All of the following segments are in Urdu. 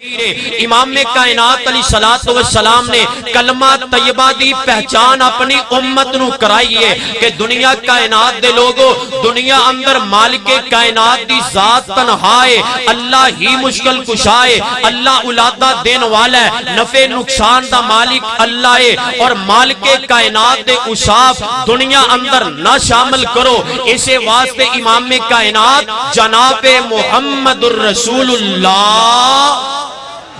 امام کائنات علیہ الصلوۃ والسلام نے کلمہ طیبہ دی پہچان اپنی امت نو کرائی ہے کہ دنیا کائنات دے لوگو دنیا اندر مالک کائنات دی ذات تنہا ہے، اللہ ہی مشکل کشا ہے، اللہ اولادہ دین والا ہے، نفع نقصان دا مالک اللہ ہے، اور مالک کائنات دے اوصاف دنیا اندر نہ شامل کرو۔ اسے واسطے امام کائنات جناب محمد الرسول اللہ،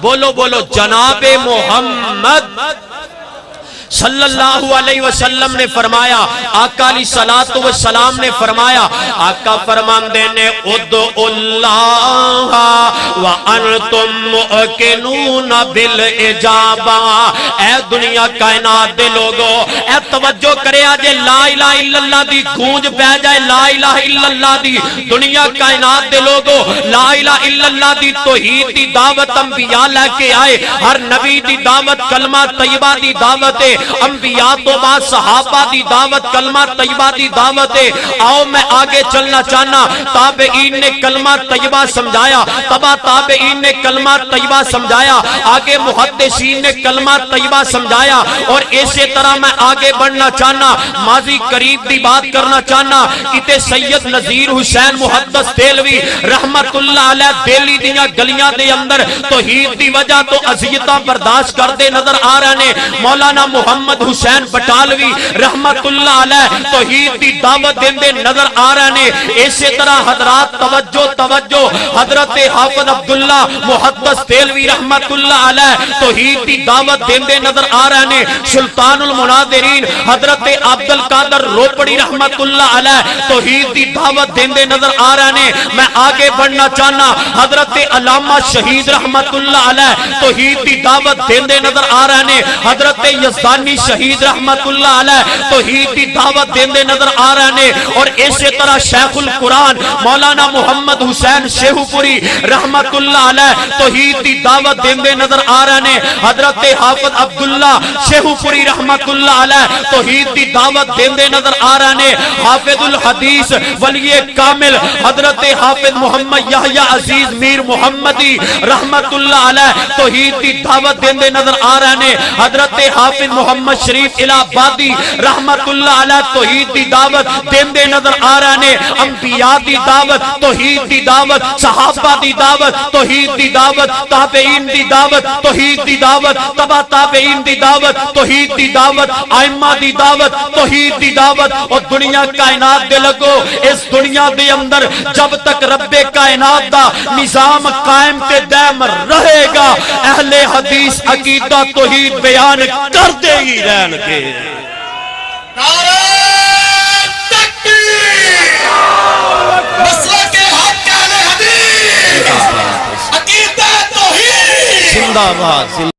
بولو بولو جناب محمد صلی اللہ علیہ وسلم نے فرمایا، آقا علیہ الصلوۃ والسلام نے فرمایا، آقا فرماندے نے ادعوا اللہ وانتم موقنون بالاجابہ۔ اے دنیا کائنات دے لوگو اے توجہ کرے آج لا الہ الا اللہ دی گونج پہ جائے، لا الہ الا اللہ دی دنیا کائنات دے لوگو لا الہ الا اللہ دی توحید دی دعوت انبیاء لے کے آئے، ہر نبی دی دعوت کلمہ طیبہ دی دعوت ہے، انبیاء تو بعد صحابہ دی دعوت کلمہ طیبہ دی دعوت ہے۔ آؤ میں آگے چلنا چاہنا، تابعین نے کلمہ طیبہ سمجھایا، تبا تابعین نے کلمہ طیبہ سمجھایا، آگے محدثین نے کلمہ طیبہ سمجھایا، اور اسی طرح میں آگے بڑھنا چاہنا، ماضی قریب دی بات کرنا چاہنا، کتے سید نذیر حسین محدث دہلوی رحمت اللہ علیہ دہلی دیاں گلیاں دے اندر توحید دی وجہ تو اذیتاں برداشت کردے نظر آ رہے ہیں، مولانا محمد حسین بٹالوی رحمت اللہ علیہ توحید دی دعوت دیندے نظر آ رہے ہیں۔ اسی طرح حضرات توجہ توجہ، حضرت حافظ عبداللہ محدث دہلوی رحمت اللہ علیہ توحید دی دعوت دیندے نظر آ رہے ہیں۔ سلطان المناظرین حضرت عبد القادر روپڑی رحمت اللہ علیہ توحید دی دعوت دیندے نظر آ رہے ہیں۔ میں آگے بڑھنا چاہنا، حضرت علامہ شہید رحمت اللہ علیہ توحید دی دعوت دیندے نظر آ رہے ہیں۔ حضرت یزدانی شہید رحمت اللہ علیہ توحید دی دعوت دیندے نظر آ رہے ہیں، اور اسی طرح شیخ القرآن مولانا محمد حسین شیخو پوری رحمت اللہ علیہ توحید دی دعوت دیندے نظر آ رہے ہیں۔ حضرت حافظ عبداللہ شیخو پوری رحمت اللہ علیہ توحید دی دعوت دیندے نظر آ رہے ہیں۔ حافظ الحدیث ولی کامل حضرت حافظ محمد یحییٰ عزیز میر محمدی رحمت اللہ علیہ توحید دی دعوت دیندے نظر آ رہے ہیں۔ حضرت حافظ محمد شریف الہ آبادی رحمت اللہ علیہ توحید دی دعوت دیندے نظر آ رہے ہیں۔ انبیاء دی دعوت، توحید دی دعوت، صحابہ دی دعوت، توحید دی دعوت، تابعین دی دعوت، توحید دی دعوت، تبع تابعین دی دعوت، توحید دی دعوت، ائمہ دی دعوت، توحید دی دعوت، اور دنیا کائنات دے لگو اس دنیا دے اندر جب تک رب کائنات دا نظام قائم تے دائم رہے گا، اہل حدیث عقیدہ توحید بیان کر دے ہی رہن کے۔ نعرہ تکبیر، مسلک حق اہل حدیث، عقیدہ توحید، زندہ باد۔